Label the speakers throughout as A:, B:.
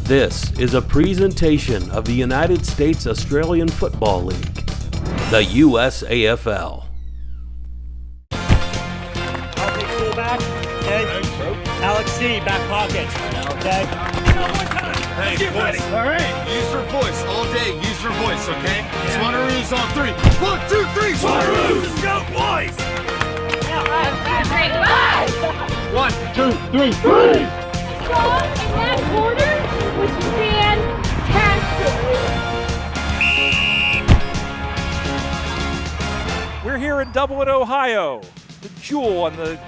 A: This is a presentation of the United States Australian Football League, the USAFL.
B: Okay, fullback. Okay. Alex C, back pocket. Okay.
C: Hey, boys. All right. Use your voice all day. Use your voice, okay? Swannaroos on three. 1, 2, 3. Swannaroos. Let's go, boys. 1, 2, 3, 3.
D: Strong in that order was fantastic.
E: We're here in Dublin, Ohio, the jewel on the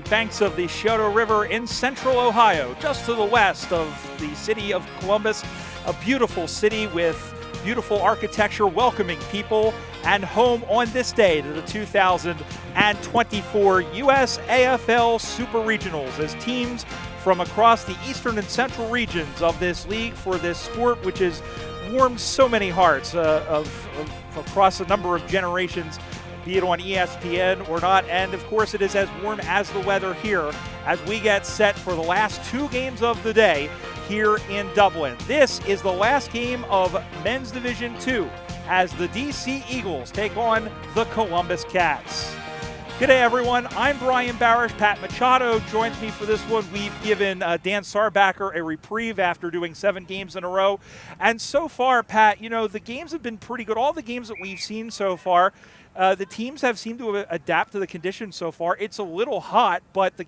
E: banks of the Scioto River in central Ohio, just to the west of the city of Columbus, a beautiful city with beautiful architecture, welcoming people, and home on this day to the 2024 USAFL Super Regionals as teams from across the eastern and central regions of this league for this sport, which has warmed so many hearts of across a number of generations, be it on ESPN or not. And of course, it is as warm as the weather here as we get set for the last two games of the day here in Dublin. This is the last game of Men's Division 2 as the DC Eagles take on the Columbus Cats. Good day, everyone. I'm Brian Barish. Pat Machado joins me for this one. We've given Dan Sarbacker a reprieve after doing 7 games in a row. And so far, Pat, you know, the games have been pretty good. All the games that we've seen so far, the teams have seemed to adapt to the conditions so far. It's a little hot, but the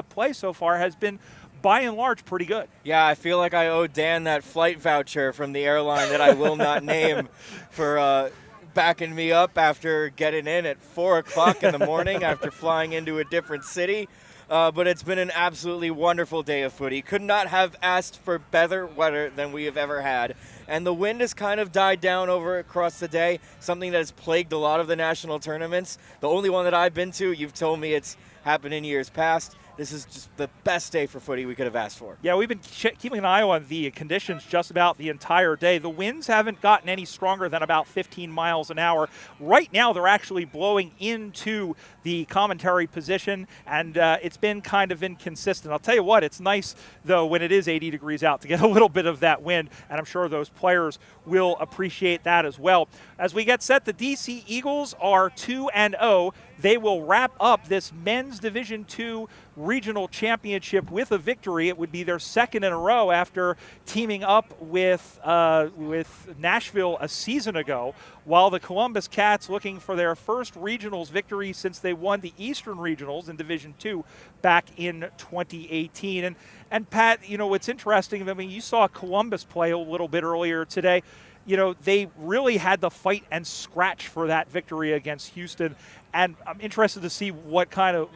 E: play so far has been, by and large, pretty good.
F: Yeah, I feel like I owe Dan that flight voucher from the airline that I will not name for backing me up after getting in at 4 o'clock in the morning after flying into a different city. But it's been an absolutely wonderful day of footy. Could not have asked for better weather than we have ever had. And the wind has kind of died down across the day, something that has plagued a lot of the national tournaments. The only one that I've been to, you've told me it's happened in years past. This is just the best day for footy we could have asked for.
E: Yeah, we've been keeping an eye on the conditions just about the entire day. The winds haven't gotten any stronger than about 15 miles an hour. Right now, they're actually blowing into the commentary position, and it's been kind of inconsistent. I'll tell you what, it's nice, though, when it is 80 degrees out to get a little bit of that wind, and I'm sure those players will appreciate that as well. As we get set, the DC Eagles are 2-0. They will wrap up this Men's Division 2 regional championship with a victory. It would be their second in a row after teaming up with Nashville a season ago, while the Columbus Cats looking for their first regionals victory since they won the Eastern Regionals in Division 2 back in 2018. And Pat, you know, what's interesting, I mean, you saw Columbus play a little bit earlier today. You know, they really had to fight and scratch for that victory against Houston. And I'm interested to see what kind of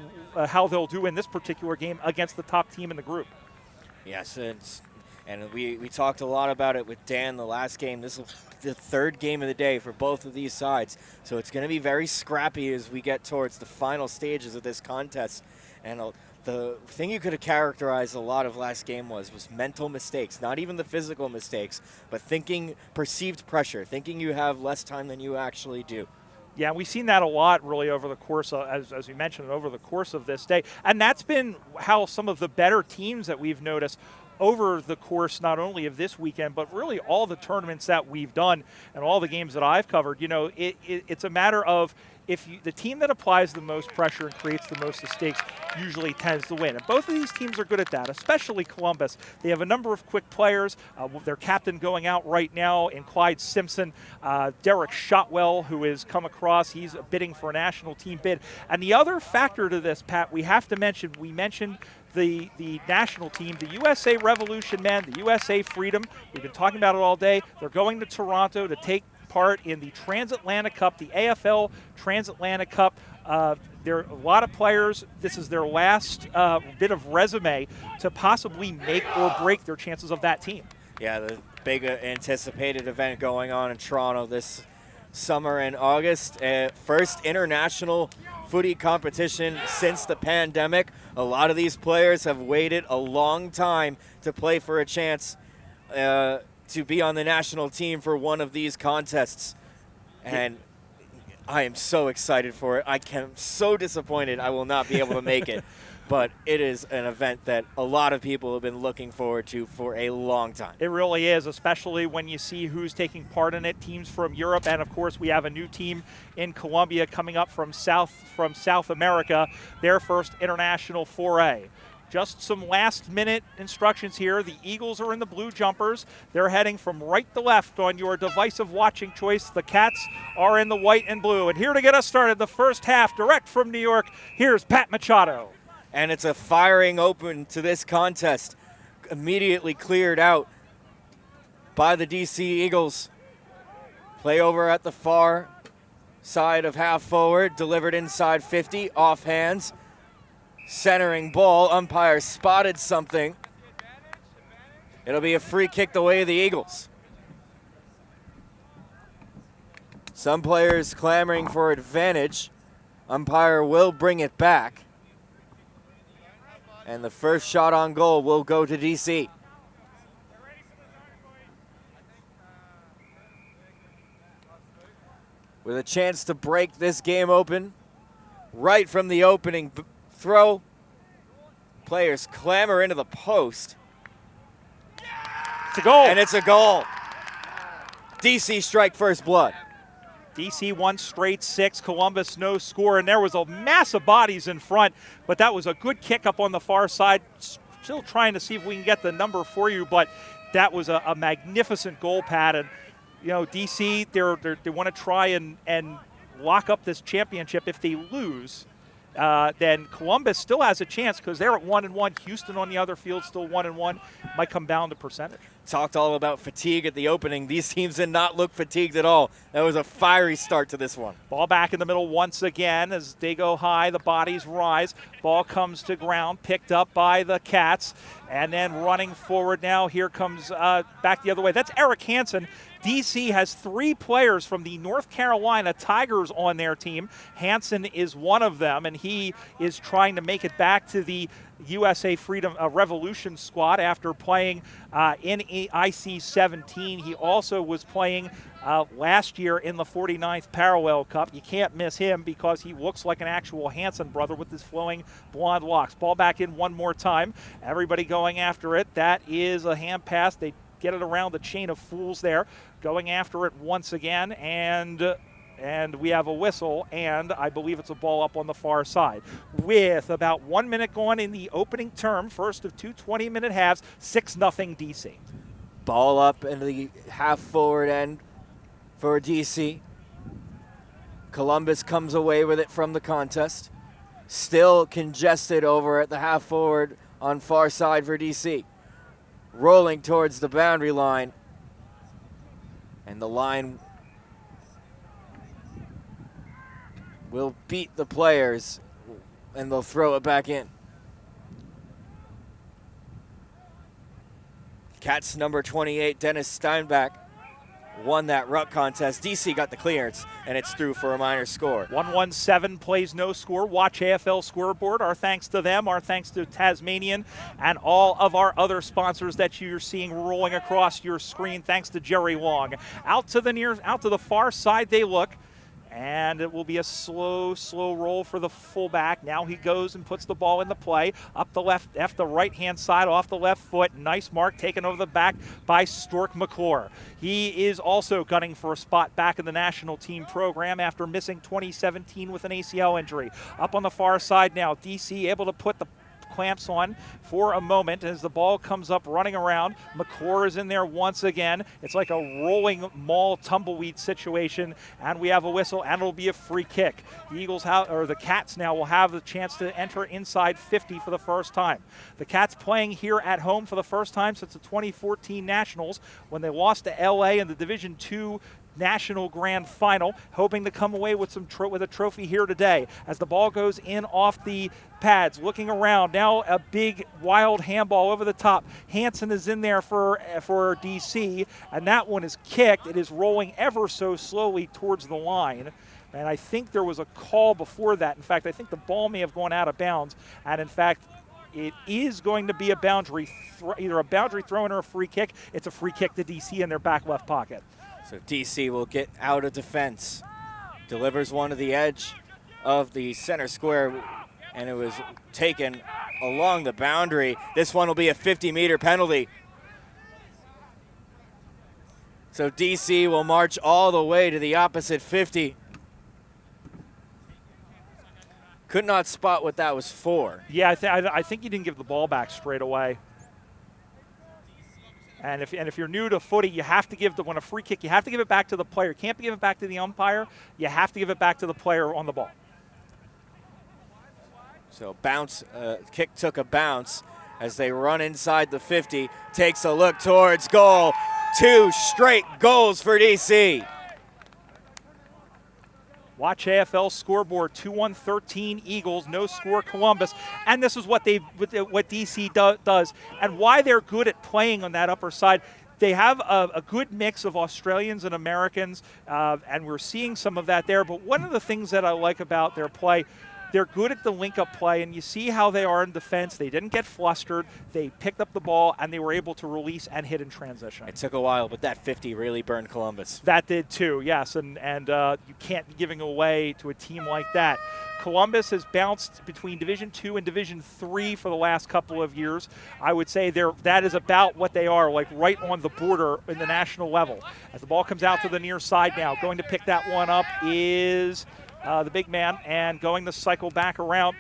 E: how they'll do in this particular game against the top team in the group.
F: Yes, and we talked a lot about it with Dan the last game. This is the third game of the day for both of these sides. So it's going to be very scrappy as we get towards the final stages of this contest. And the thing you could have characterized a lot of last game was mental mistakes, not even the physical mistakes, but perceived pressure, thinking you have less time than you actually do.
E: Yeah, we've seen that a lot really over the course of, as we mentioned, over the course of this day. And that's been how some of the better teams that we've noticed over the course not only of this weekend, but really all the tournaments that we've done and all the games that I've covered, you know, it's a matter of the team that applies the most pressure and creates the most mistakes usually tends to win. And both of these teams are good at that, especially Columbus. They have a number of quick players. Their captain going out right now in Clyde Simpson. Derek Shotwell, who has come across, he's bidding for a national team bid. And the other factor to this, Pat, we have to mention, we mentioned the national team, the USA Revolution men, the USA Freedom. We've been talking about it all day. They're going to Toronto to take part in the Transatlantic Cup, the AFL Transatlantic Cup. There are a lot of players. This is their last bit of resume to possibly make or break their chances of that team.
F: Yeah, the big anticipated event going on in Toronto this summer in August. First international footy competition since the pandemic. A lot of these players have waited a long time to play for a chance to be on the national team for one of these contests. And I am so excited for it. I'm so disappointed I will not be able to make it. but it is an event that a lot of people have been looking forward to for a long time.
E: It really is, especially when you see who's taking part in it, teams from Europe, and of course we have a new team in Colombia coming up from South America, their first international foray. Just some last-minute instructions here. The Eagles are in the blue jumpers. They're heading from right to left on your device of watching choice. The Cats are in the white and blue. And here to get us started, the first half, direct from New York, here's Pat Machado.
F: And it's a firing open to this contest, immediately cleared out by the DC Eagles. Play over at the far side of half forward, delivered inside 50, off hands. Centering ball, umpire spotted something. It'll be a free kick the way of the Eagles. Some players clamoring for advantage. Umpire will bring it back. And the first shot on goal will go to DC. With a chance to break this game open right from the opening throw. Players clamber into the post.
E: It's a goal.
F: And it's a goal. DC strike first blood.
E: DC won straight 6, Columbus no score, and there was a mass of bodies in front, but that was a good kick up on the far side. Still trying to see if we can get the number for you, but that was a magnificent goal, Pat. And, you know, DC, they want to try and lock up this championship. If they lose, then Columbus still has a chance because they're at 1-1. Houston on the other field still 1-1. Might come down to percentage.
F: Talked all about fatigue at the opening. These teams did not look fatigued at all. That was a fiery start to this one.
E: Ball back in the middle once again as they go high. The bodies rise. Ball comes to ground, picked up by the Cats. And then running forward now, here comes back the other way. That's Eric Hansen. DC has 3 players from the North Carolina Tigers on their team. Hansen is one of them, and he is trying to make it back to the USA Freedom Revolution squad after playing in IC-17. He also was playing last year in the 49th Parallel Cup. You can't miss him because he looks like an actual Hansen brother with his flowing blonde locks. Ball back in one more time. Everybody going after it. That is a hand pass. They get it around the chain of fools there. Going after it once again, and we have a whistle, and I believe it's a ball up on the far side. With about 1 minute gone in the opening term, first of 2 20-minute halves, 6-0 DC.
F: Ball up in the half-forward end for DC. Columbus comes away with it from the contest. Still congested over at the half-forward on far side for DC. Rolling towards the boundary line. And the line will beat the players, and they'll throw it back in. Cats number 28, Dennis Steinbach, won that ruck contest. DC got the clearance, and it's through for a minor score.
E: 117 plays no score. Watch AFL scoreboard. Our thanks to them. Our thanks to Tasmanian and all of our other sponsors that you're seeing rolling across your screen. Thanks to Jerry Long. Out to the far side they look. And it will be a slow roll for the fullback. Now he goes and puts the ball in the play. Up the left, the right-hand side, off the left foot. Nice mark taken over the back by Stork McClure. He is also gunning for a spot back in the national team program after missing 2017 with an ACL injury. Up on the far side now, DC able to put the clamps on for a moment as the ball comes up running around. McClure is in there once again. It's like a rolling mall tumbleweed situation, and we have a whistle, and it'll be a free kick. The Cats now will have the chance to enter inside 50 for the first time. The Cats playing here at home for the first time since the 2014 Nationals when they lost to LA in the Division II National Grand Final, hoping to come away with with a trophy here today. As the ball goes in off the pads, looking around, now a big wild handball over the top. Hansen is in there for DC, and that one is kicked. It is rolling ever so slowly towards the line. And I think there was a call before that. In fact, I think the ball may have gone out of bounds. And in fact, it is going to be a boundary, either a boundary throw-in or a free kick. It's a free kick to DC in their back left pocket.
F: So DC will get out of defense. Delivers one to the edge of the center square and it was taken along the boundary. This one will be a 50-meter penalty. So DC will march all the way to the opposite 50. Could not spot what that was for.
E: Yeah, I think you didn't give the ball back straight away. And if you're new to footy, you have to when a free kick, you have to give it back to the player. You can't give it back to the umpire. You have to give it back to the player on the ball.
F: So kick took a bounce as they run inside the 50. Takes a look towards goal. 2 straight goals for DC.
E: Watch AFL scoreboard, 2-1-13 Eagles, no score Columbus. And this is what DC does and why they're good at playing on that upper side. They have a good mix of Australians and Americans, and we're seeing some of that there. But one of the things that I like about their play, they're good at the link-up play, and you see how they are in defense. They didn't get flustered. They picked up the ball, and they were able to release and hit in transition.
F: It took a while, but that 50 really burned Columbus.
E: That did too, yes, and you can't be giving away to a team like that. Columbus has bounced between Division II and Division III for the last couple of years. I would say that is about what they are, like right on the border in the national level. As the ball comes out to the near side now, going to pick that one up is the big man, and going to cycle back around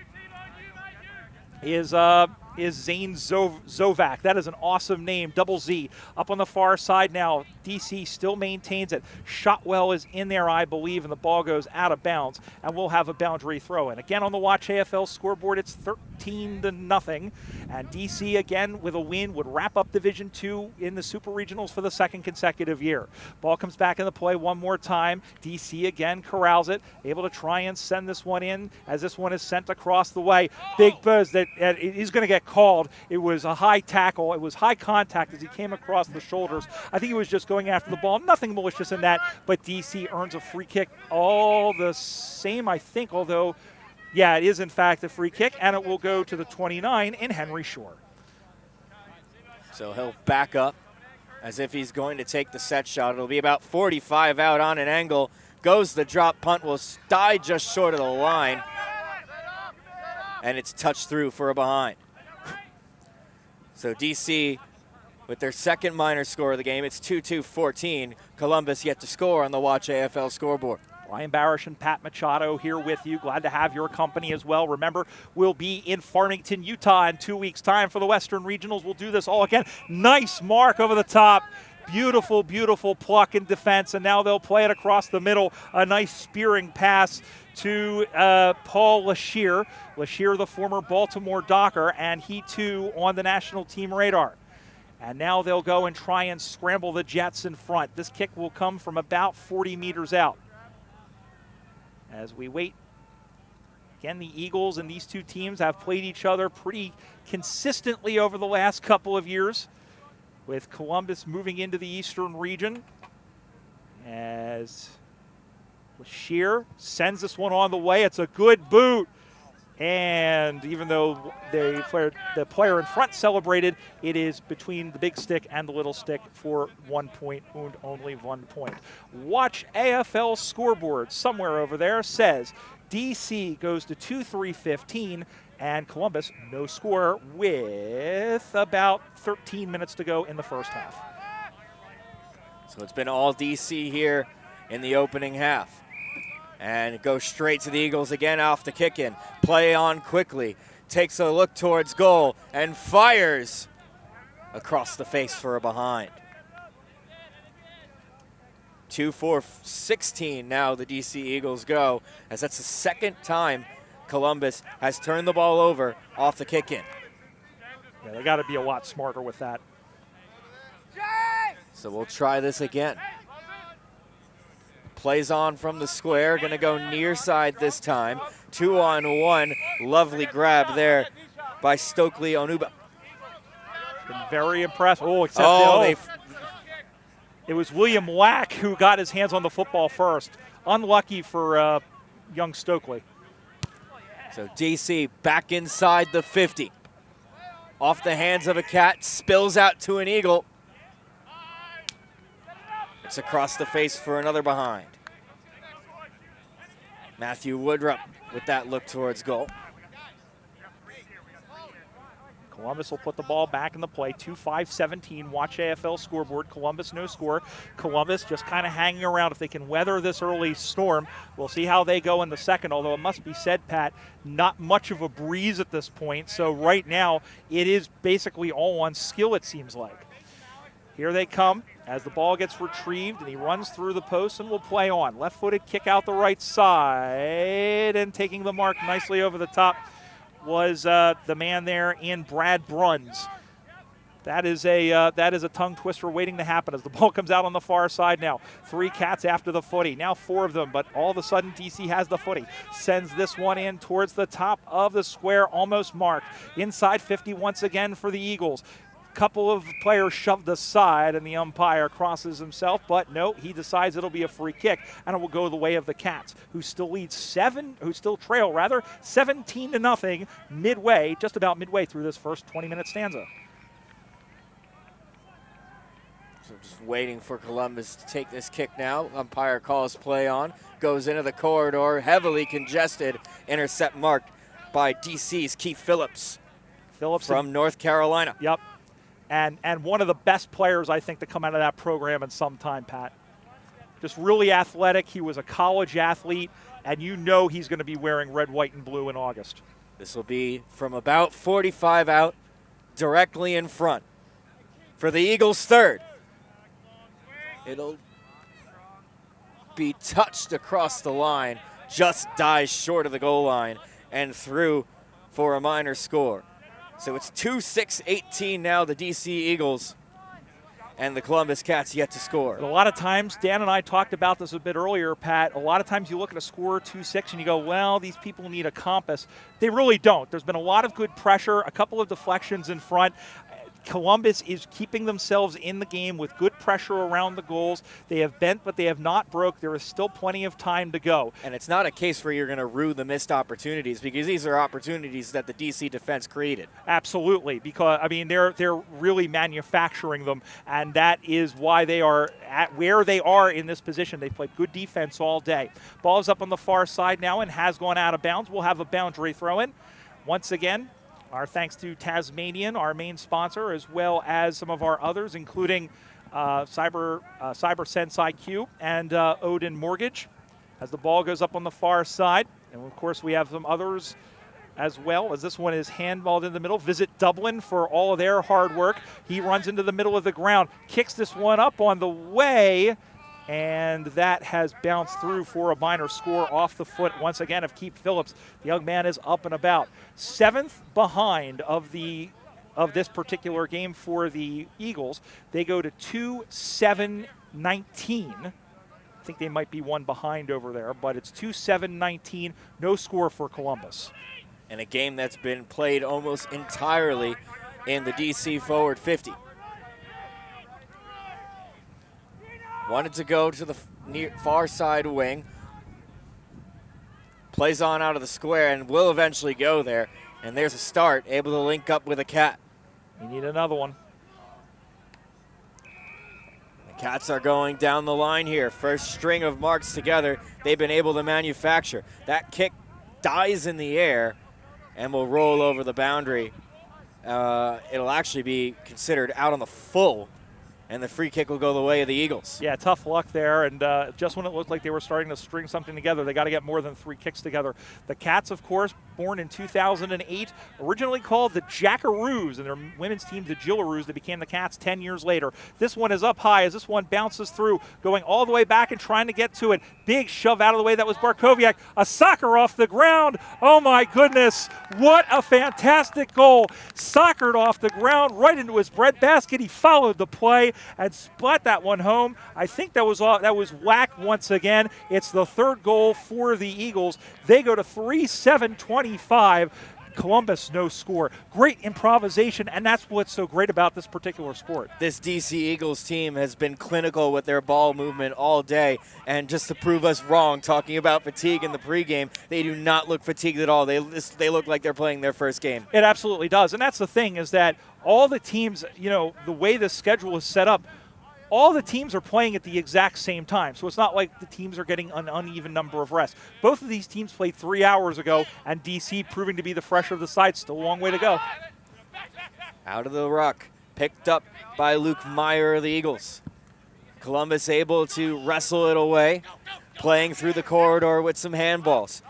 E: is Zane Zovac. That is an awesome name, double Z. Up on the far side now, DC still maintains it. Shotwell is in there, I believe, and the ball goes out of bounds, and we'll have a boundary throw in. Again, on the Watch AFL scoreboard, it's 13-0, and DC, again, with a win, would wrap up Division II in the Super Regionals for the second consecutive year. Ball comes back into play one more time. DC, again, corrals it, able to try and send this one in, as this one is sent across the way. Big Buzz, he's going to get called. It was a high tackle. It was high contact as he came across the shoulders. I think he was just going after the ball. Nothing malicious in that, but DC earns a free kick all the same, I think, although, yeah, it is in fact a free kick, and it will go to the 29 in Henry Shore.
F: So he'll back up as if he's going to take the set shot. It'll be about 45 out on an angle. Goes the drop punt, will die just short of the line, and it's touched through for a behind. So DC, with their second minor score of the game, it's 2-2-14. Columbus yet to score on the Watch AFL scoreboard.
E: Brian Barish and Pat Machado here with you. Glad to have your company as well. Remember, we'll be in Farmington, Utah in 2 weeks' time for the Western Regionals. We'll do this all again. Nice mark over the top. Beautiful, beautiful pluck in defense, and now they'll play it across the middle. A nice spearing pass to Paul Lashir. Lashir, the former Baltimore Docker, and he too on the national team radar. And now they'll go and try and scramble the Jets in front. This kick will come from about 40 meters out. As we wait, again, the Eagles and these two teams have played each other pretty consistently over the last couple of years, with Columbus moving into the Eastern region as Lashir sends this one on the way. It's a good boot. And even though the player in front celebrated, it is between the big stick and the little stick for 1 point and only 1 point. Watch AFL scoreboard somewhere over there says DC goes to 2-3-15 and Columbus no score with about 13 minutes to go in the first half.
F: So it's been all DC here in the opening half. And it goes straight to the Eagles again off the kick in. Play on quickly. Takes a look towards goal and fires across the face for a behind. 2-4-16 now the DC Eagles go, as that's the second time Columbus has turned the ball over off the kick in.
E: Yeah, they got to be a lot smarter with that.
F: So we'll try this again. Plays on from the square, going to go near side this time. 2-on-1, lovely grab there by Stokely Onuba.
E: Been very impressed. Oh, except it was William Lack who got his hands on the football first. Unlucky for young Stokely.
F: So DC back inside the 50. Off the hands of a cat, spills out to an Eagle. It's across the face for another behind. Matthew Woodrup with that look towards goal.
E: Columbus will put the ball back in the play. 2-5-17. Watch AFL scoreboard. Columbus no score. Columbus just kind of hanging around. If they can weather this early storm, we'll see how they go in the second. Although it must be said, Pat, not much of a breeze at this point. So right now it is basically all on skill, it seems like. Here they come as the ball gets retrieved, and he runs through the post and will play on. Left-footed kick out the right side, and taking the mark nicely over the top was the man there in Brad Bruns. That is a tongue twister waiting to happen as the ball comes out on the far side now. 3 Cats after the footy. Now 4 of them, but all of a sudden DC has the footy. Sends this one in towards the top of the square, almost marked. Inside 50 once again for the Eagles. Couple of players shoved aside, and the umpire crosses himself, but no, he decides it'll be a free kick, and it will go the way of the Cats, who still trail 17-0 midway, just about midway through this first 20-minute stanza.
F: So just waiting for Columbus to take this kick now. Umpire calls play on, goes into the corridor, heavily congested, intercept marked by DC's Keith Phillips from North Carolina.
E: Yep. And one of the best players, I think, to come out of that program in some time, Pat. Just really athletic. He was a college athlete, and you know he's going to be wearing red, white, and blue in August.
F: This will be from about 45 out, directly in front. For the Eagles' third. It'll be touched across the line, just dies short of the goal line, and through for a minor score. So it's 2-6-18 now, the DC Eagles, and the Columbus Cats yet to score.
E: But a lot of times, Dan and I talked about this a bit earlier, Pat, a lot of times you look at a score 2-6 and you go, well, these people need a compass. They really don't. There's been a lot of good pressure, a couple of deflections in front. Columbus is keeping themselves in the game with good pressure around the goals. They have bent, but they have not broke. There is still plenty of time to go.
F: And it's not a case where you're going to rue the missed opportunities, because these are opportunities that the DC defense created.
E: Absolutely, because, I mean, they're really manufacturing them, and that is why they are at where they are in this position. They played good defense all day. Ball is up on the far side now and has gone out of bounds. We'll have a boundary throw in. Once again, our thanks to Tasmanian, our main sponsor, as well as some of our others, including Cyber Sense IQ and Odin Mortgage, as the ball goes up on the far side. And, of course, we have some others as well, as this one is handballed in the middle. Visit Dublin for all of their hard work. He runs into the middle of the ground, kicks this one up on the way, and that has bounced through for a minor score off the foot once again of Keith Phillips. The young man is up and about. 7th behind of this particular game for the Eagles. They go to 2-7-19. I think they might be one behind over there, but it's 2-7-19. No score for Columbus.
F: And a game that's been played almost entirely in the DC forward 50. Wanted to go to the far side wing. Plays on out of the square and will eventually go there. And there's a start, able to link up with a Cat.
E: We need another one.
F: The Cats are going down the line here. First string of marks together they've been able to manufacture. That kick dies in the air and will roll over the boundary. It'll actually be considered out on the full, and the free kick will go the way of the Eagles.
E: Yeah, tough luck there, and just when it looked like they were starting to string something together, they got to get more than 3 kicks together. The Cats, of course, born in 2008, originally called the Jackaroos, and their women's team, the Gillaroos. They became the Cats 10 years later. This one is up high as this one bounces through, going all the way back and trying to get to it. Big shove out of the way. That was Barkowiak. A soccer off the ground. Oh, my goodness. What a fantastic goal. Soccered off the ground right into his breadbasket. He followed the play and splat that one home. I think that was whack once again. It's the 3rd goal for the Eagles. They go to 3-7-25. Columbus, no score. Great improvisation, and that's what's so great about this particular sport.
F: This DC Eagles team has been clinical with their ball movement all day, and just to prove us wrong, talking about fatigue in the pregame, they do not look fatigued at all. They look like they're playing their first game.
E: It absolutely does, and that's the thing, is that all the teams, you know, the way the schedule is set up, all the teams are playing at the exact same time. So it's not like the teams are getting an uneven number of rests. Both of these teams played 3 hours ago, and DC proving to be the fresher of the side. Still a long way to go.
F: Out of the ruck, picked up by Luke Meyer of the Eagles. Columbus able to wrestle it away, playing through the corridor with some handballs.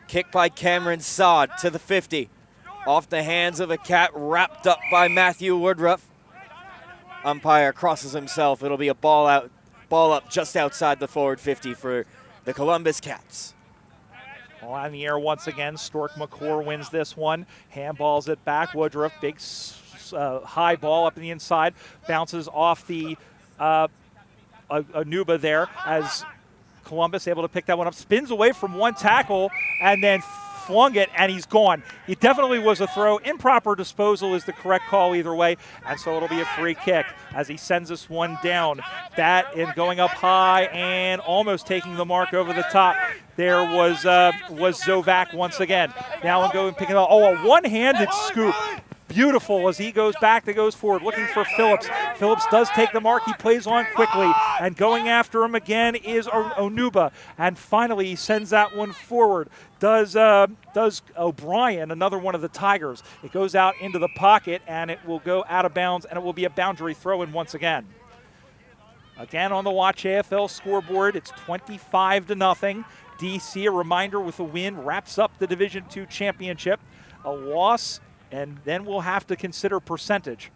F: Kick by Cameron Sod to the 50. Off the hands of a cat, wrapped up by Matthew Woodruff. Umpire crosses himself. It'll be a ball up just outside the forward 50 for the Columbus Cats.
E: On the air once again, Stork McClure wins this one. Handballs it back. Woodruff, big high ball up in the inside, bounces off the Anuba there as Columbus able to pick that one up. Spins away from one tackle and then flung it, and he's gone. It definitely was a throw. Improper disposal is the correct call either way, and so it'll be a free kick as he sends this one down. That in going up high and almost taking the mark over the top. There was Zovac once again. Now going picking up. Oh, a one-handed scoop. Beautiful as he goes back, that goes forward, looking for Phillips. Phillips does take the mark. He plays on quickly, and going after him again is Onuba. And finally, he sends that one forward. Does O'Brien, another one of the Tigers. It goes out into the pocket, and it will go out of bounds, and it will be a boundary throw-in once again. Again on the Watch AFL scoreboard, it's 25-0. DC, a reminder, with a win, wraps up the Division II championship. A loss, and then we'll have to consider percentage.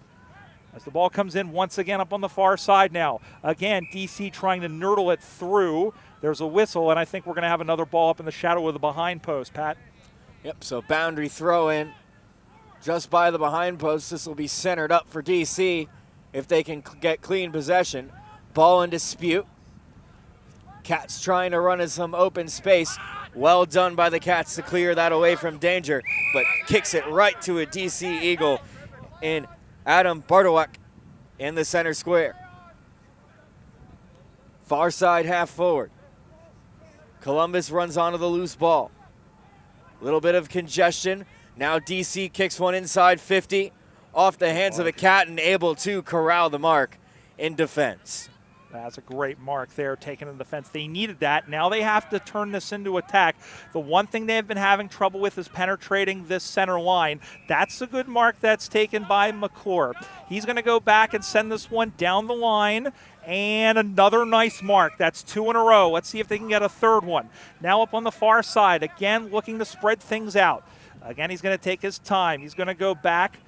E: As the ball comes in once again up on the far side now. Again, DC trying to nurdle it through. There's a whistle, and I think we're going to have another ball up in the shadow of the behind post, Pat.
F: Yep, so boundary throw in just by the behind post. This will be centered up for DC if they can get clean possession. Ball in dispute. Cats trying to run in some open space. Well done by the Cats to clear that away from danger, but kicks it right to a DC Eagle in Adam Bartowak in the center square. Far side half forward. Columbus runs onto the loose ball. Little bit of congestion. Now DC kicks one inside 50 off the hands of a Cat and able to corral the mark in defense.
E: That's a great mark there, taken in defense. They needed that. Now they have to turn this into attack. The one thing they've been having trouble with is penetrating this center line. That's a good mark that's taken by McClure. He's going to go back and send this one down the line. And another nice mark. That's two in a row. Let's see if they can get a third one. Now up on the far side, again looking to spread things out. Again, he's going to take his time. He's going to go back.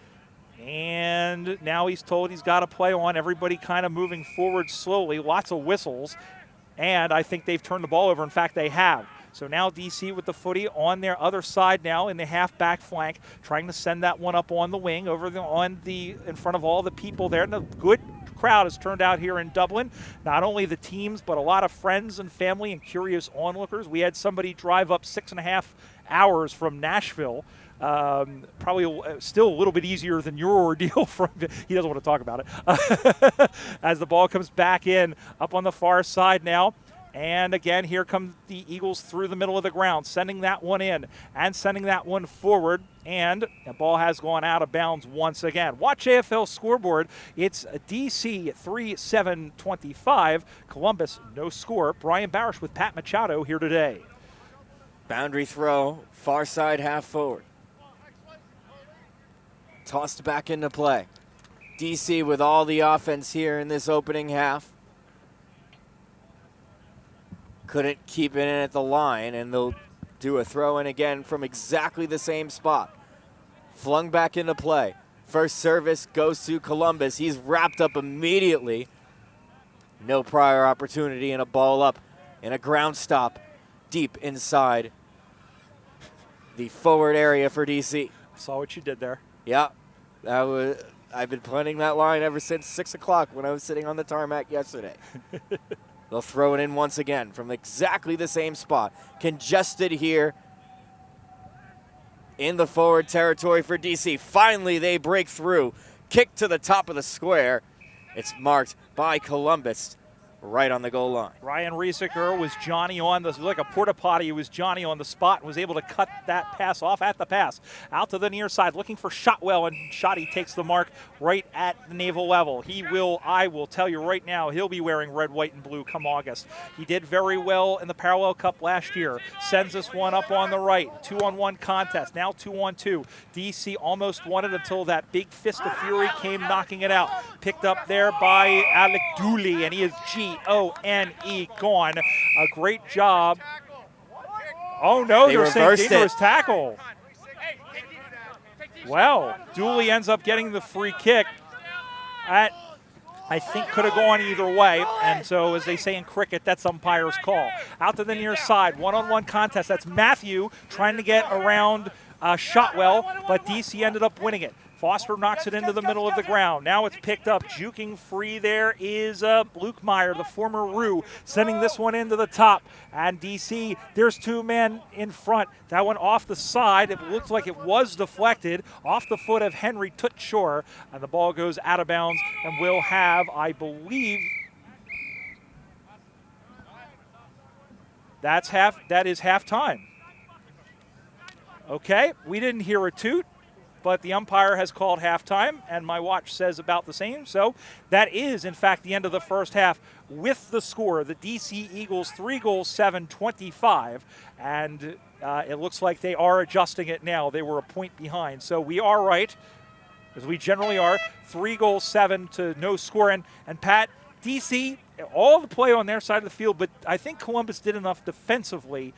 E: And now he's told he's got to play on. Everybody kind of moving forward slowly. Lots of whistles. And I think they've turned the ball over. In fact, they have. So now DC with the footy on their other side now in the half-back flank, trying to send that one up on the wing, in front of all the people there. And a good crowd has turned out here in Dublin. Not only the teams, but a lot of friends and family and curious onlookers. We had somebody drive up 6.5 hours from Nashville. Probably still a little bit easier than your ordeal. He doesn't want to talk about it. As the ball comes back in up on the far side now. And again, here come the Eagles through the middle of the ground, sending that one in and sending that one forward. And the ball has gone out of bounds once again. Watch AFL scoreboard. It's DC 3-7-25. Columbus, no score. Brian Barish with Pat Machado here today.
F: Boundary throw, far side half forward. Tossed back into play. DC with all the offense here in this opening half. Couldn't keep it in at the line, and they'll do a throw in again from exactly the same spot. Flung back into play. First service goes to Columbus. He's wrapped up immediately. No prior opportunity, and a ball up in a ground stop deep inside the forward area for DC.
E: Saw what you did there.
F: Yeah, I've been planning that line ever since 6 o'clock when I was sitting on the tarmac yesterday. They'll throw it in once again from exactly the same spot. Congested here in the forward territory for DC. Finally, they break through. Kick to the top of the square. It's marked by Columbus. right on the goal line.
E: Ryan Riesecker was Johnny on the, like a porta potty. He was Johnny on the spot and was able to cut that pass off at the pass. Out to the near side, looking for Shotwell, and Shotty takes the mark right at the navel level. I will tell you right now, he'll be wearing red, white, and blue come August. He did very well in the Parallel Cup last year. Sends this one up on the right. 2-on-1 contest, now 2-on-2. DC almost won it until that big fist of fury came knocking it out. Picked up there by Alec Dooley, and he is Gone. Gone. A great job. Oh no, they're saying dangerous tackle. Well, Dooley ends up getting the free kick. That, I think, could have gone either way. And so, as they say in cricket, that's umpire's call. Out to the near side, 1-on-1 contest. That's Matthew trying to get around Shotwell, but DC ended up winning it. Foster knocks it into the middle of the ground. Now it's picked up. Juking free there is Luke Meyer, the former Roo, sending this one into the top. And DC, there's two men in front. That one off the side. It looks like it was deflected off the foot of Henry Tutshore. And the ball goes out of bounds and will have, I believe, that is halftime. Okay, we didn't hear a toot, but the umpire has called halftime, and my watch says about the same. So that is, in fact, the end of the first half with the score. The DC Eagles 3-7-25, and it looks like they are adjusting it now. They were a point behind. So we are right, as we generally are, 3-7 to no score. And Pat, DC, all the play on their side of the field, but I think Columbus did enough defensively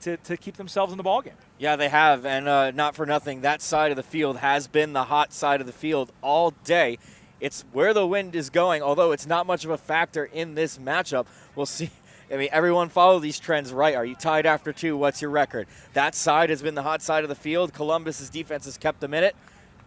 E: to keep themselves in the ballgame.
F: Yeah, they have, and not for nothing. That side of the field has been the hot side of the field all day. It's where the wind is going, although it's not much of a factor in this matchup. We'll see. I mean, everyone follow these trends, right? Are you tied after two? What's your record? That side has been the hot side of the field. Columbus's defense has kept them in it.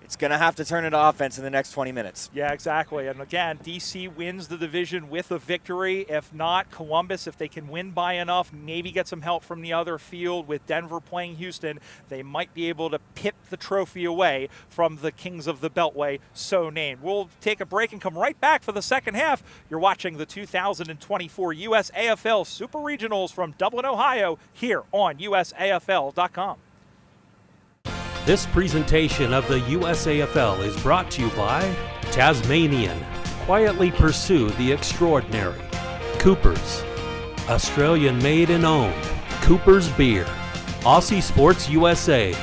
F: It's going to have to turn into offense in the next 20 minutes.
E: Yeah, exactly. And again, DC wins the division with a victory. If not, Columbus, if they can win by enough, maybe get some help from the other field with Denver playing Houston, they might be able to pip the trophy away from the Kings of the Beltway, so named. We'll take a break and come right back for the second half. You're watching the 2024 USAFL Super Regionals from Dublin, Ohio, here on USAFL.com.
A: This presentation of the USAFL is brought to you by Tasmanian. Quietly pursue the extraordinary. Coopers. Australian made and owned. Coopers Beer. Aussie Sports USA,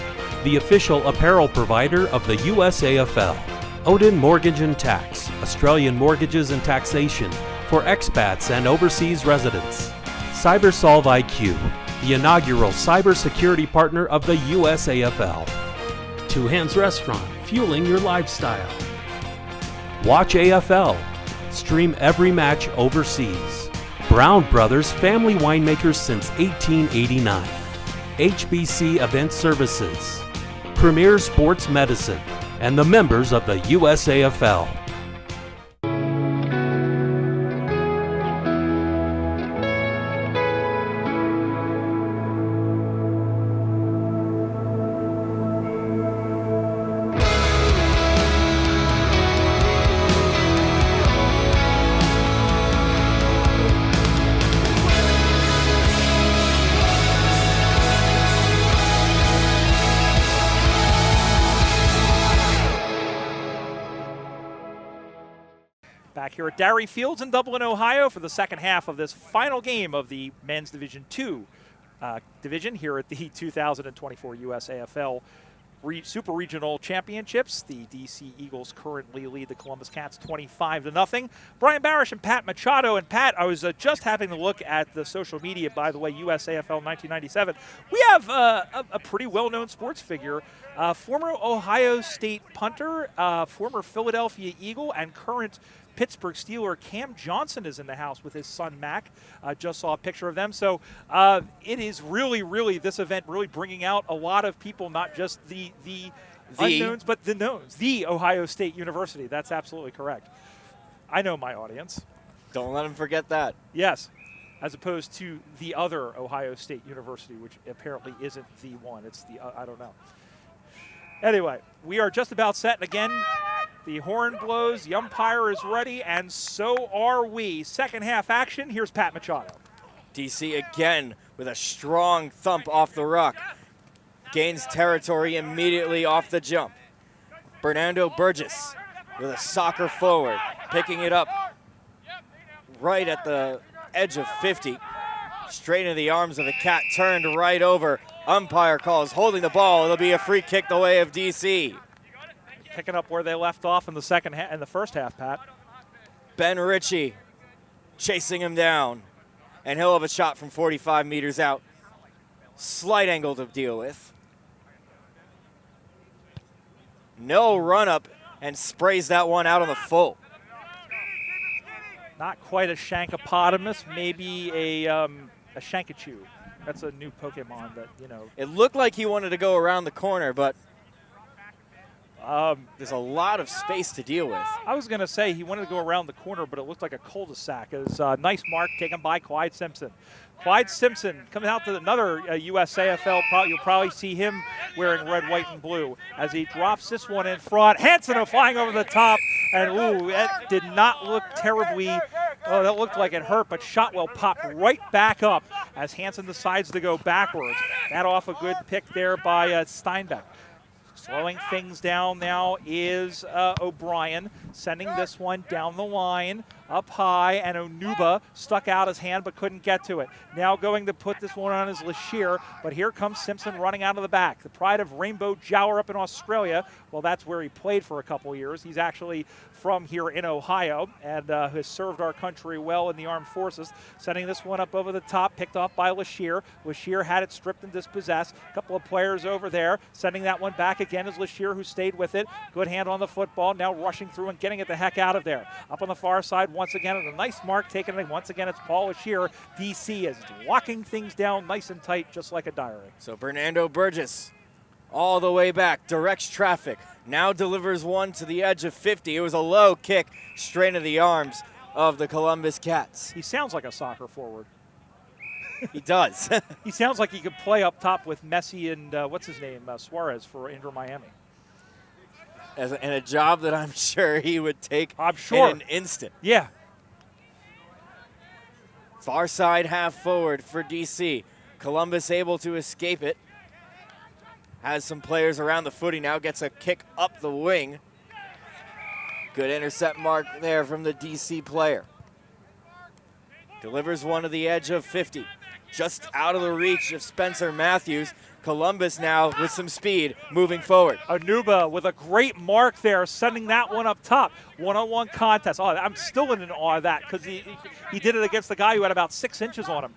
A: the official apparel provider of the USAFL. Odin Mortgage and Tax. Australian mortgages and taxation for expats and overseas residents. CyberSolve IQ, the inaugural cybersecurity partner of the USAFL. Two Hands Restaurant, fueling your lifestyle. Watch AFL. Stream every match overseas. Brown Brothers, family winemakers since 1889. HBC Event Services. Premier Sports Medicine, and the members of the USAFL.
E: Back here at Dairy Fields in Dublin, Ohio for the second half of this final game of the Men's Division II division here at the 2024 USAFL Super Regional Championships. The DC Eagles currently lead the Columbus Cats 25-0. Brian Barish and Pat Machado. And Pat, I was just having to look at the social media, by the way, USAFL 1997. We have a pretty well-known sports figure, former Ohio State punter, former Philadelphia Eagle, and current Pittsburgh Steeler Cam Johnson is in the house with his son Mac. Just saw a picture of them. So it is really, this event really bringing out a lot of people, not just the unknowns, but the knowns. The Ohio State University. That's absolutely correct. I know my audience.
F: Don't let them forget that.
E: Yes, as opposed to the other Ohio State University, which apparently isn't the one. It's the, I don't know. Anyway, we are just about set. And again, The horn blows, the umpire is ready, and so are we. Second half action, here's Pat Machado.
F: DC again with a strong thump off the ruck. Gains territory immediately off the jump. Bernardo Burgess with a soccer forward, picking it up right at the edge of 50. Straight into the arms of the Cat, turned right over. Umpire calls holding the ball. It'll be a free kick the way of DC.
E: Picking up where they left off in the first half, Pat.
F: Ben Ritchie chasing him down, and he'll have a shot from 45 meters out. Slight angle to deal with. No run up, and sprays that one out on the full.
E: Not quite a Shankopotamus, maybe a Shankachu. That's a new Pokemon that, you know.
F: It looked like he wanted to go around the corner, but there's a lot of space to deal with.
E: I was going to say he wanted to go around the corner, but it looked like a cul-de-sac. It was a nice mark taken by Clyde Simpson. Clyde Simpson coming out to another USAFL. You'll probably see him wearing red, white, and blue as he drops this one in front. Hansen flying over the top, and ooh, that did not look terribly. Oh, that looked like it hurt, but Shotwell popped right back up as Hansen decides to go backwards. That off a good pick there by Steinbeck. Slowing things down now is O'Brien, sending this one down the line, up high, and Onuba stuck out his hand but couldn't get to it. Now going to put this one on his Lashir, but here comes Simpson running out of the back. The pride of Rainbow Jower up in Australia. Well, that's where he played for a couple years. He's actually from here in Ohio and has served our country well in the armed forces. Sending this one up over the top, picked off by Lashir. Lashir had it stripped and dispossessed. A couple of players over there. Sending that one back again is Lashir, who stayed with it. Good hand on the football, now rushing through and getting it the heck out of there. Up on the far side once again, and a nice mark taken. And once again, it's Paul Lashir. DC is locking things down nice and tight, just like a diary.
F: So Bernardo Burgess all the way back, directs traffic. Now delivers one to the edge of 50. It was a low kick straight into the arms of the Columbus Cats.
E: He sounds like a soccer forward.
F: He does.
E: He sounds like he could play up top with Messi and what's his name, Suarez for Inter Miami.
F: And a job that I'm sure he would take
E: I'm sure.
F: in an instant.
E: Yeah.
F: Far side half forward for DC. Columbus able to escape it. Has some players around the footy now, gets a kick up the wing. Good intercept mark there from the DC player. Delivers one to the edge of 50. Just out of the reach of Spencer Matthews. Columbus now with some speed moving forward.
E: Onuba with a great mark there, sending that one up top. One-on-one contest. Oh, I'm still in awe of that because he did it against the guy who had about 6 inches on him.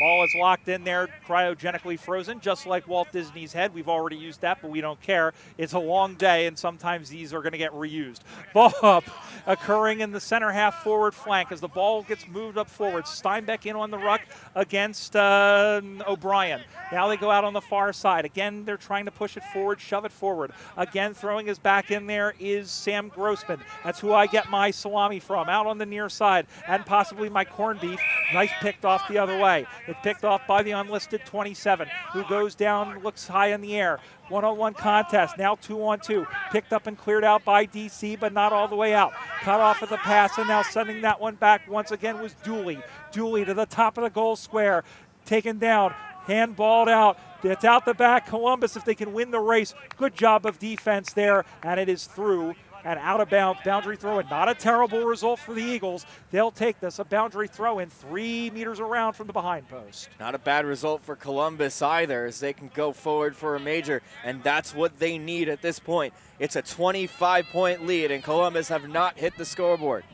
E: Ball is locked in there, cryogenically frozen, just like Walt Disney's head. We've already used that, but we don't care. It's a long day, and sometimes these are going to get reused. Ball up, occurring in the center half forward flank as the ball gets moved up forward. Steinbeck in on the ruck against O'Brien. Now they go out on the far side. Again, they're trying to push it forward, shove it forward. Again, throwing his back in there is Sam Grossman. That's who I get my salami from, out on the near side, and possibly my corned beef. Nice picked off the other way. It's picked off by the unlisted 27, who goes down, looks high in the air. One-on-one contest, now 2-on-2. Picked up and cleared out by DC, but not all the way out. Cut off at the pass, and now sending that one back once again was Dooley. Dooley to the top of the goal square. Taken down, handballed out. It's out the back. Columbus, if they can win the race, good job of defense there, and it is through. And out of bounds, boundary throw in. Not a terrible result for the Eagles. They'll take this, a boundary throw in 3 meters around from the behind post.
F: Not a bad result for Columbus either, as they can go forward for a major, and that's what they need at this point. It's a 25-point lead, and Columbus have not hit the scoreboard.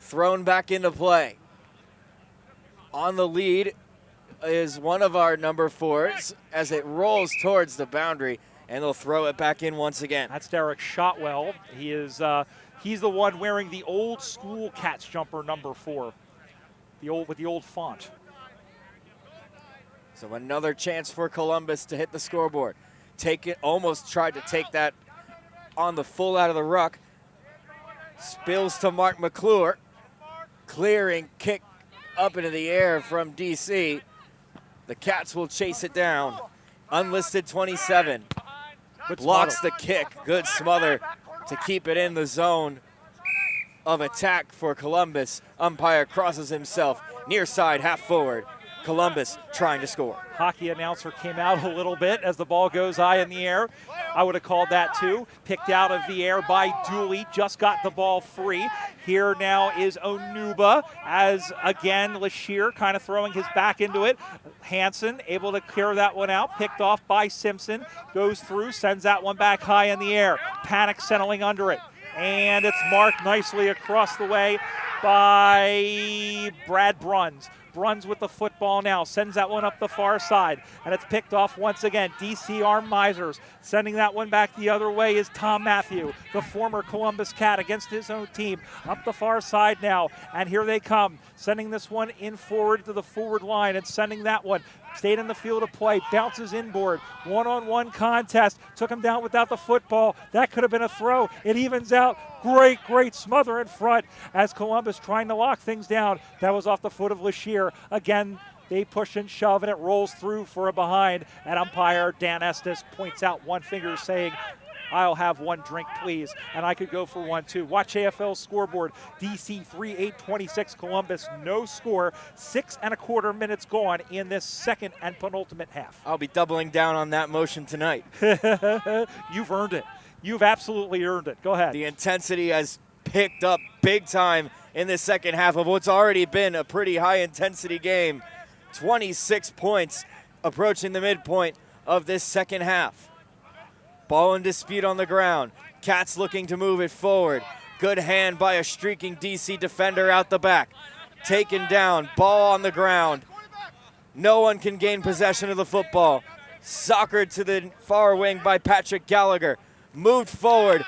F: Thrown back into play. On the lead is one of our number 4s as it rolls towards the boundary. And they'll throw it back in once again.
E: That's Derek Shotwell. He is he's the one wearing the old school Cats jumper number 4, with the old font.
F: So another chance for Columbus to hit the scoreboard. Take it, almost tried to take that on the full out of the ruck. Spills to Mark McClure. Clearing kick up into the air from DC. The Cats will chase it down. Unlisted 27. Blocks the kick. Good smother to keep it in the zone of attack for Columbus. Umpire crosses himself, near side, half forward. Columbus trying to score.
E: Hockey announcer came out a little bit as the ball goes high in the air. I would have called that too. Picked out of the air by Dooley, just got the ball free. Here now is Onuba as, again, Lashir kind of throwing his back into it. Hansen able to clear that one out, picked off by Simpson, goes through, sends that one back high in the air. Panic settling under it. And it's marked nicely across the way by Brad Bruns. Bruns with the football now, sends that one up the far side, and it's picked off once again. DC Arm Misers sending that one back the other way is Tom Matthew, the former Columbus Cat, against his own team. Up the far side now, and here they come, sending this one in forward to the forward line and sending that one. Stayed in the field of play, bounces inboard, one-on-one contest, took him down without the football. That could have been a throw. It evens out. Great smother in front as Columbus trying to lock things down. That was off the foot of Lashir. Again, they push and shove, and it rolls through for a behind. And umpire Dan Estes points out one finger saying, I'll have one drink, please. And I could go for one, too. Watch AFL scoreboard. DC 3-8-26, Columbus, no score. 6.25 minutes gone in this second and penultimate half.
F: I'll be doubling down on that motion tonight.
E: You've earned it. You've absolutely earned it. Go ahead.
F: The intensity has picked up big time in this second half of what's already been a pretty high-intensity game. 26 points approaching the midpoint of this second half. Ball in dispute on the ground. Cats looking to move it forward. Good hand by a streaking DC defender out the back. Taken down, ball on the ground. No one can gain possession of the football. Soccered to the far wing by Patrick Gallagher. Moved forward,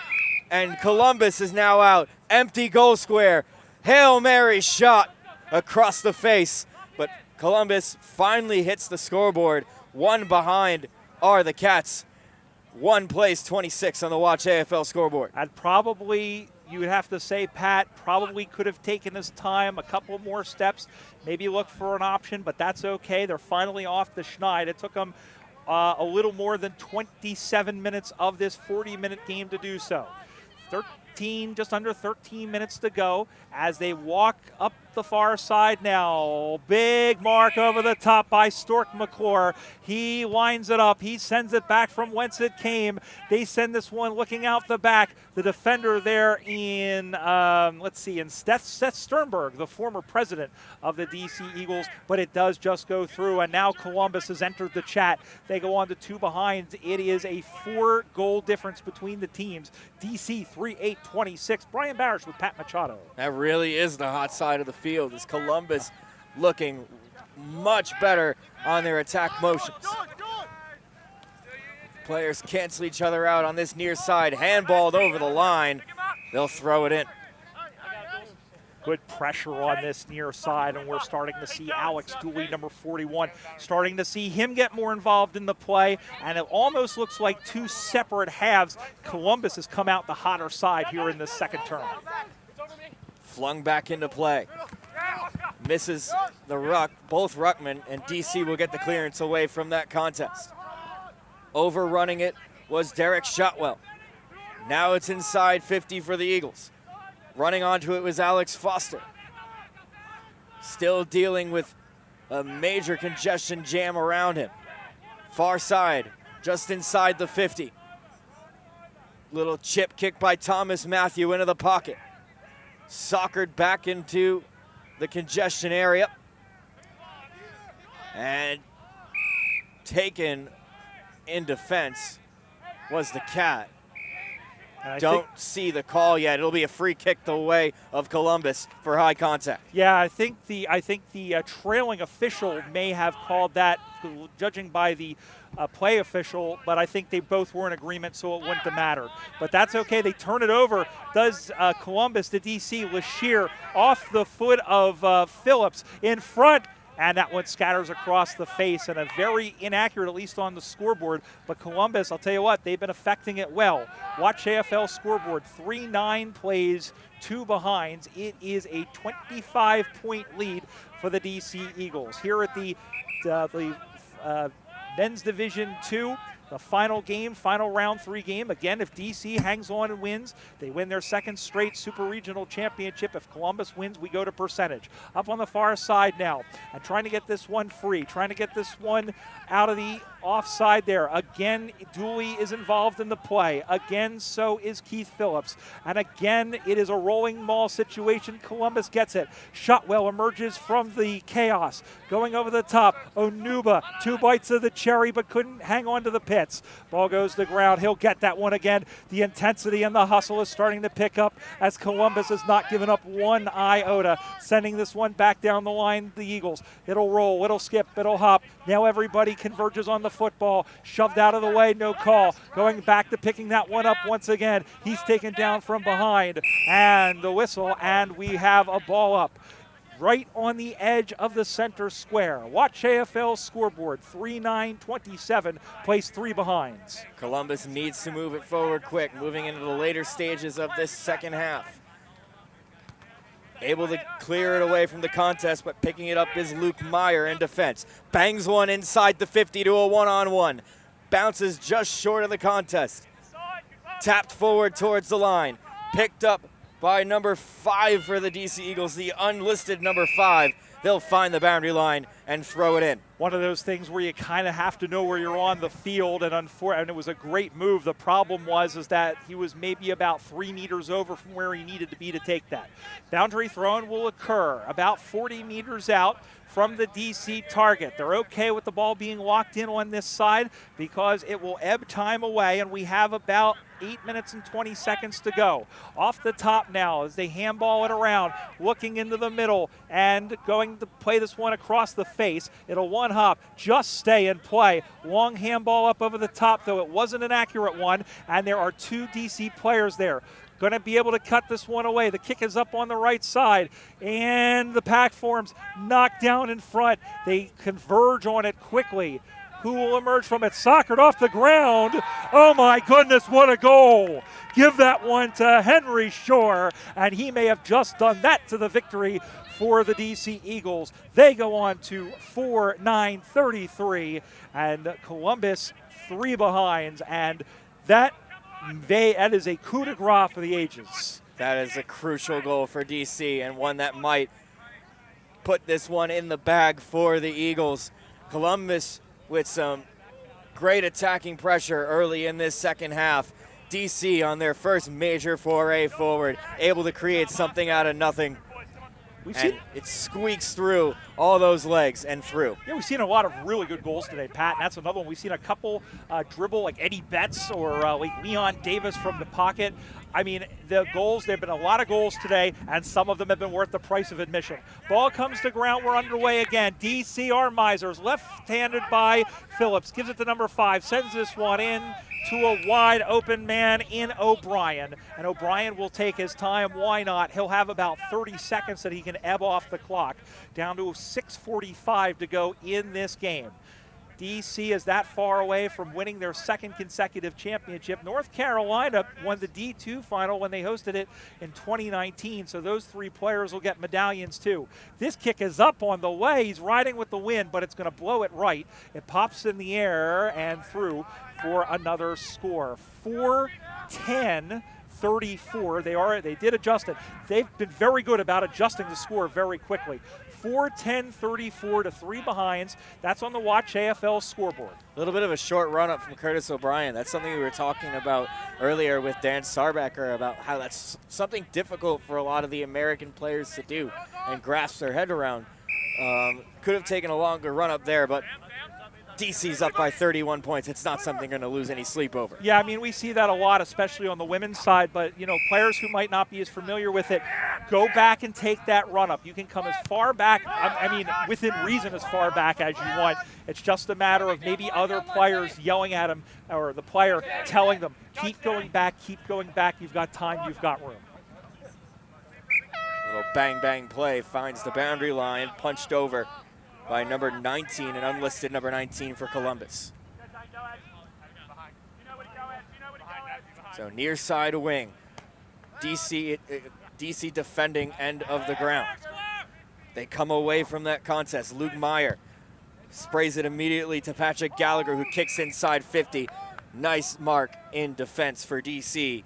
F: and Columbus is now out. Empty goal square. Hail Mary shot across the face, but Columbus finally hits the scoreboard. One behind are the Cats. One place, 26 on the Watch AFL scoreboard.
E: And probably, you would have to say, Pat probably could have taken his time, a couple more steps, maybe look for an option, but that's okay. They're finally off the schneid. It took them a little more than 27 minutes of this 40-minute game to do so. Just under 13 minutes to go as they walk up the far side now. Big mark over the top by Stork McClure. He lines it up. He sends it back from whence it came. They send this one looking out the back. The defender there in, in Seth Sternberg, the former president of the DC Eagles, but it does just go through, and now Columbus has entered the chat. They go on to two behinds. It is a 4-goal difference between the teams. DC 3-8-26. Brian Barish with Pat Machado.
F: That really is the hot side of the field, is Columbus looking much better on their attack motions. Players cancel each other out on this near side. Handballed over the line. They'll throw it in.
E: Good pressure on this near side, and we're starting to see Alex Dooley, number 41, starting to see him get more involved in the play, and it almost looks like two separate halves. Columbus has come out the hotter side here in this second term.
F: Flung back into play. Misses the ruck, both ruckmen, and DC will get the clearance away from that contest. Overrunning it was Derek Shotwell. Now it's inside 50 for the Eagles. Running onto it was Alex Foster. Still dealing with a major congestion jam around him. Far side, just inside the 50. Little chip kick by Thomas Matthew into the pocket. Soccered back into the congestion area. And taken in defense was the Cat. Don't see the call yet. It'll be a free kick the way of Columbus for high contact.
E: Yeah, I think the trailing official may have called that, judging by the play official, but I think they both were in agreement, so it wouldn't have mattered. But that's okay. They turn it over. Does Columbus to DC. Lashir off the foot of Phillips in front. And that one scatters across the face, and a very inaccurate, at least on the scoreboard. But Columbus, I'll tell you what, they've been affecting it well. Watch AFL scoreboard, 3-9 plays, 2 behinds. It is a 25-point lead for the DC Eagles. Here at the Men's Division 2, the final game, final round 3 game. Again, if DC hangs on and wins, they win their second straight Super Regional Championship. If Columbus wins, we go to percentage. Up on the far side now, and trying to get this one free, trying to get this one out of the offside there. Again, Dooley is involved in the play. Again, so is Keith Phillips. And again, it is a rolling maul situation. Columbus gets it. Shotwell emerges from the chaos. Going over the top, Onuba, 2 bites of the cherry, but couldn't hang on to the pits. Ball goes to the ground. He'll get that one again. The intensity and the hustle is starting to pick up as Columbus has not given up one iota, sending this one back down the line, the Eagles. It'll roll, it'll skip, it'll hop. Now everybody converges on the football. Shoved out of the way, no call. Going back to picking that one up once again. He's taken down from behind. And the whistle, and we have a ball up right on the edge of the center square. Watch AFL scoreboard, 3-9-27, place 3 behinds.
F: Columbus needs to move it forward quick, moving into the later stages of this second half. Able to clear it away from the contest, but picking it up is Luke Meyer in defense. Bangs one inside the 50 to a one-on-one. Bounces just short of the contest. Tapped forward towards the line. Picked up by number 5 for the DC Eagles, the unlisted number 5. They'll find the boundary line and throw it in.
E: One of those things where you kind of have to know where you're on the field, and it was a great move. The problem was that he was maybe about 3 meters over from where he needed to be to take that. Boundary thrown will occur about 40 meters out from the DC target. They're okay with the ball being locked in on this side because it will ebb time away, and we have about 8 minutes and 20 seconds to go. Off the top now as they handball it around, looking into the middle and going to play this one across the face. It'll one hop, just stay in play. Long handball up over the top, though it wasn't an accurate one, and there are 2 DC players there. Going to be able to cut this one away. The kick is up on the right side, and the pack forms knocked down in front. They converge on it quickly. Who will emerge from it? Soccered off the ground. Oh my goodness, what a goal. Give that one to Henry Shore, and he may have just done that to the victory for the DC Eagles. They go on to 4-9-33, and Columbus 3 behinds, and that is a coup de grace for the ages.
F: That is a crucial goal for DC, and one that might put this one in the bag for the Eagles. Columbus with some great attacking pressure early in this second half. DC on their first major foray forward, able to create something out of nothing. It squeaks through all those legs and through.
E: Yeah, we've seen a lot of really good goals today, Pat, and that's another one. We've seen a couple dribble like Eddie Betts or like Leon Davis from the pocket. I mean, the goals, there have been a lot of goals today, and some of them have been worth the price of admission. Ball comes to ground. We're underway again. DC Armisers, left-handed by Phillips, gives it to number 5, sends this one in to a wide open man in O'Brien. And O'Brien will take his time. Why not? He'll have about 30 seconds that he can ebb off the clock. Down to 6:45 to go in this game. DC is that far away from winning their second consecutive championship. North Carolina won the D2 final when they hosted it in 2019, so those 3 players will get medallions too. This kick is up on the way. He's riding with the wind, but it's going to blow it right. It pops in the air and through for another score. 4-10-34. They did adjust it. They've been very good about adjusting the score very quickly. 4-10-34 to 3 behinds. That's on the Watch AFL scoreboard.
F: A little bit of a short run-up from Curtis O'Brien. That's something we were talking about earlier with Dan Sarbacker about how that's something difficult for a lot of the American players to do and grasp their head around. Could have taken a longer run-up there, but DC's up by 31 points. It's not something going to lose any sleep over.
E: Yeah, I mean, we see that a lot, especially on the women's side, but, you know, players who might not be as familiar with it, go back and take that run-up. You can come as far back, I mean, within reason, as far back as you want. It's just a matter of maybe other players yelling at them, or the player telling them, keep going back, you've got time, you've got room.
F: A little bang-bang play finds the boundary line, punched over by number 19, an unlisted number 19 for Columbus. So near side wing, DC defending end of the ground. They come away from that contest. Luke Meyer Sprays it immediately to Patrick Gallagher, who kicks inside 50. Nice mark in defense for DC.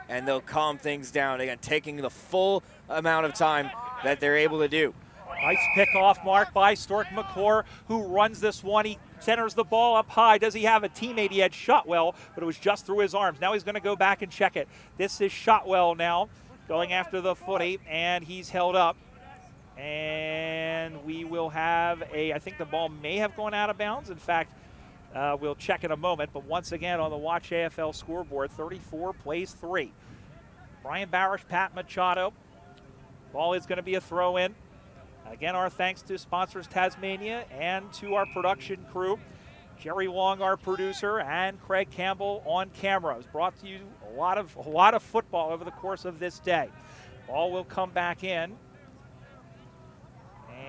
F: And they'll calm things down, again, taking the full amount of time that they're able to do.
E: Nice pick-off mark by Stork McClure, who runs this one. He centers the ball up high. Does he have a teammate? He had Shotwell, but it was just through his arms. Now he's going to go back and check it. This is Shotwell now going after the footy, and he's held up. And we will have I think the ball may have gone out of bounds. In fact, we'll check in a moment. But once again, on the Watch AFL scoreboard, 34 plays 3. Brian Barish, Pat Machado. Ball is going to be a throw-in. Again, our thanks to sponsors Tasmania and to our production crew. Jerry Long, our producer, and Craig Campbell on camera. It's brought to you a lot of football over the course of this day. Ball will come back in.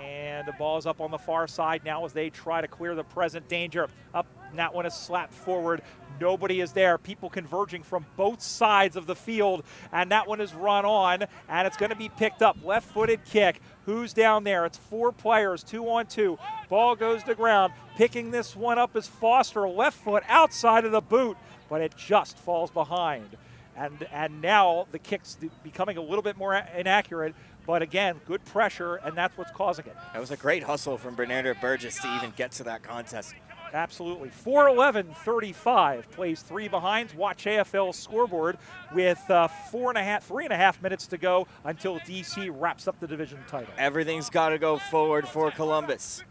E: And the ball is up on the far side now as they try to clear the present danger. Up, and that one is slapped forward. Nobody is there. People converging from both sides of the field. And that one is run on, and it's going to be picked up. Left-footed kick. Who's down there? It's 4 players, 2-on-2. Ball goes to ground. Picking this one up is Foster. Left foot outside of the boot, but it just falls behind. And now the kick's becoming a little bit more inaccurate. But again, good pressure, and that's what's causing it.
F: That was a great hustle from Bernardo Burgess to even get to that contest.
E: Absolutely. 4:11:35 plays 3 behinds. Watch AFL scoreboard with 3.5 minutes to go until DC wraps up the division title.
F: Everything's got to go forward for Columbus.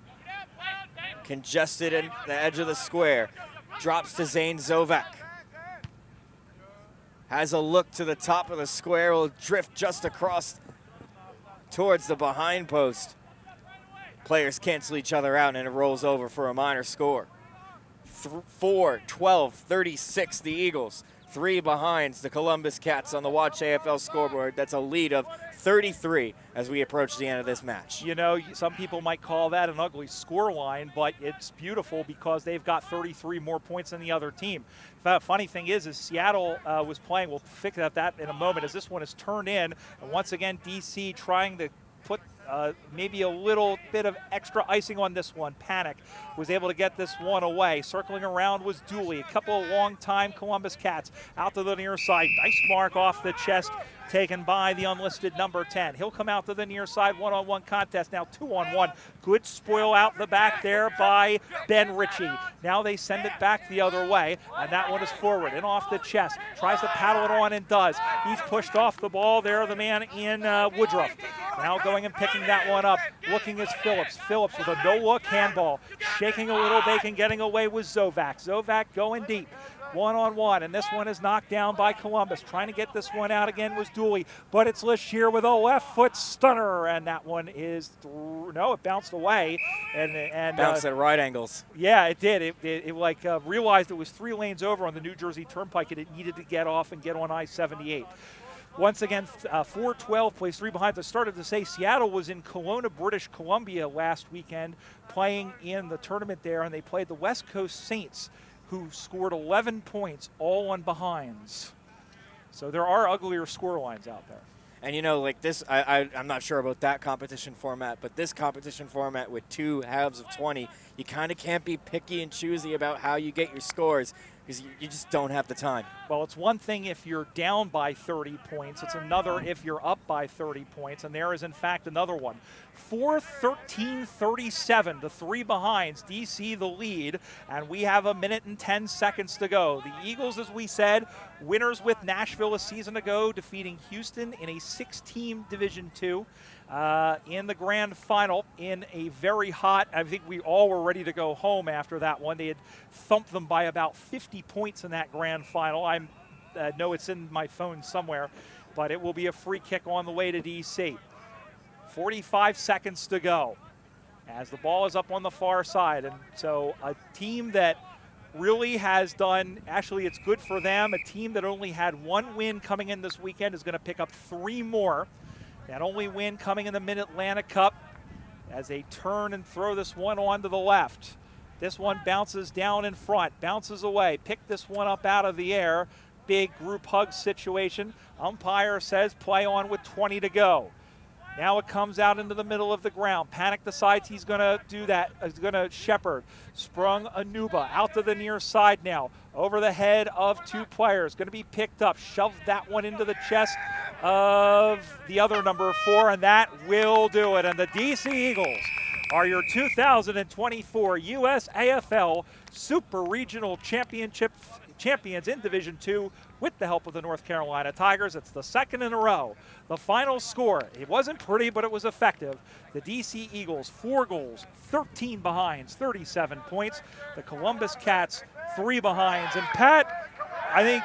F: Congested at the edge of the square. Drops to Zane Zovak. Has a look to the top of the square. Will drift just across towards the behind post. Players cancel each other out, and it rolls over for a minor score. 4-12-36 the Eagles. 3 behinds the Columbus Cats on the Watch AFL scoreboard. That's a lead of 33 as we approach the end of this match.
E: You know, some people might call that an ugly score line, but it's beautiful because they've got 33 more points than the other team. The funny thing is Seattle was playing. We'll fix that in a moment as this one is turned in. And once again, DC trying to put maybe a little bit of extra icing on this one. Panic was able to get this one away. Circling around was Dooley. A couple of long-time Columbus Cats out to the near side. Nice mark off the chest taken by the unlisted number 10. He'll come out to the near side, one-on-one contest, now 2-on-1. Good spoil out the back there by Ben Ritchie. Now they send it back the other way, and that one is forward and off the chest. Tries to paddle it on and does. He's pushed off the ball there, the man in Woodruff. Now going and picking that one up. Looking is Phillips. Phillips with a no-look handball. Shaking a little bit and getting away with Zovak. Zovak going deep. One-on-one, and this one is knocked down by Columbus. Trying to get this one out again was Dooley, but it's Lashir with a left foot stunner, and that one is through. No, it bounced away. And
F: bounced at right angles.
E: Yeah, it did. It realized it was 3 lanes over on the New Jersey Turnpike, and it needed to get off and get on I-78. Once again, 4-12 plays 3 behind. I started to say Seattle was in Kelowna, British Columbia last weekend playing in the tournament there, and they played the West Coast Saints, who scored 11 points, all on behinds. So there are uglier score lines out there.
F: And, you know, like this, I'm not sure about that competition format, but this competition format with 2 halves of 20, you kind of can't be picky and choosy about how you get your scores because you just don't have the time.
E: Well, it's one thing if you're down by 30 points. It's another if you're up by 30 points, and there is, in fact, another one. 4-13-37 to 3 behinds. DC the lead, and we have 1 minute and 10 seconds to go. The Eagles, as we said, winners with Nashville a season ago, defeating Houston in a 6-team Division II. In the grand final in a very hot, I think we all were ready to go home after that one. They had thumped them by about 50 points in that grand final. I know it's in my phone somewhere, but it will be a free kick on the way to DC. 45 seconds to go as the ball is up on the far side. And so a team that really has done, actually it's good for them, a team that only had 1 win coming in this weekend is going to pick up 3 more. That only win coming in the Mid-Atlantic Cup as they turn and throw this one on to the left. This one bounces down in front, bounces away. Pick this one up out of the air. Big group hug situation. Umpire says play on with 20 to go. Now it comes out into the middle of the ground. Panic decides he's going to do that. He's going to shepherd. Sprung Anuba out to the near side now. Over the head of two players. Going to be picked up. Shoved that one into the chest of the other number 4, and that will do it. And the DC Eagles are your 2024 USAFL Super Regional champions in Division II with the help of the North Carolina Tigers. It's the second in a row. The final score, it wasn't pretty, but it was effective. The DC Eagles, 4 goals, 13 behinds, 37 points. The Columbus Cats, 3 behinds. And Pat, I think,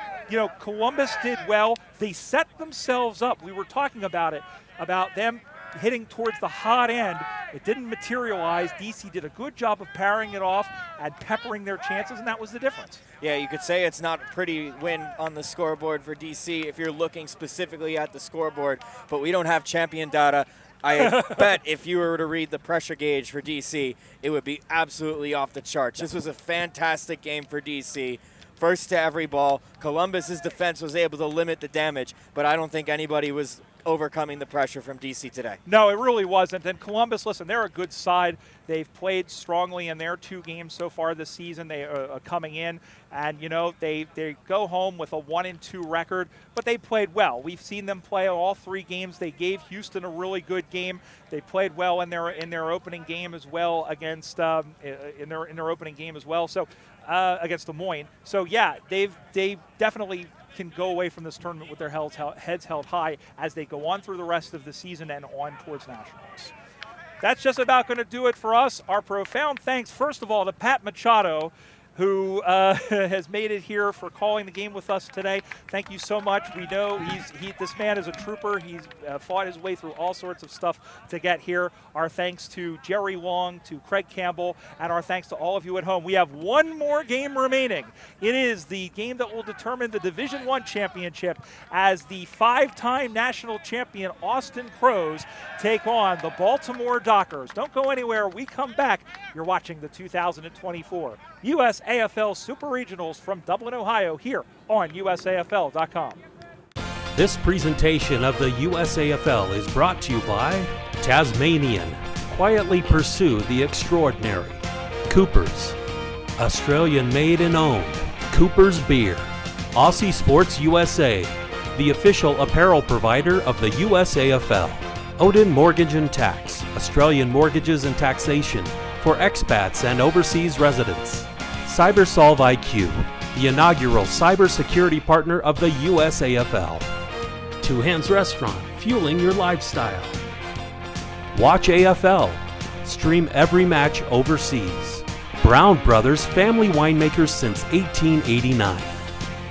E: Columbus did well. They set themselves up. We were talking about it, about them hitting towards the hot end. It didn't materialize. DC did a good job of parrying it off and peppering their chances, and that was the difference.
F: Yeah, you could say it's not a pretty win on the scoreboard for DC if you're looking specifically at the scoreboard, but we don't have champion data. I bet if you were to read the pressure gauge for DC, it would be absolutely off the charts. This was a fantastic game for DC. First to every ball. Columbus's defense was able to limit the damage, but I don't think anybody was overcoming the pressure from DC today.
E: No, it really wasn't. And Columbus, listen, they're a good side. They've played strongly in their 2 games so far this season. They are coming in, and they go home with a 1-2 record, but they played well. We've seen them play all 3 games. They gave Houston a really good game. They played well in their opening game as well against in their opening game as well. So against Des Moines. So yeah, they definitely can go away from this tournament with their heads held high as they go on through the rest of the season and on towards nationals. That's just about going to do it for us. Our profound thanks, first of all, to Pat Machado, who has made it here for calling the game with us today. Thank you so much. We know this man is a trooper. He's fought his way through all sorts of stuff to get here. Our thanks to Jerry Long, to Craig Campbell, and our thanks to all of you at home. We have one more game remaining. It is the game that will determine the Division I championship as the 5-time national champion Austin Crows take on the Baltimore Dockers. Don't go anywhere. We come back. You're watching the 2024 USAFL Super Regionals from Dublin, Ohio, here on USAFL.com.
A: This presentation of the USAFL is brought to you by Tasmanian. Quietly pursue the extraordinary. Coopers. Australian made and owned. Coopers Beer. Aussie Sports USA, the official apparel provider of the USAFL. Odin Mortgage and Tax. Australian mortgages and taxation for expats and overseas residents. CyberSolve IQ, the inaugural cybersecurity partner of the USAFL. Two Hands Restaurant, fueling your lifestyle. Watch AFL, stream every match overseas. Brown Brothers, family winemakers since 1889.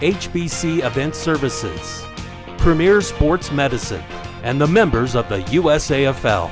A: HBC Event Services, Premier Sports Medicine, and the members of the USAFL.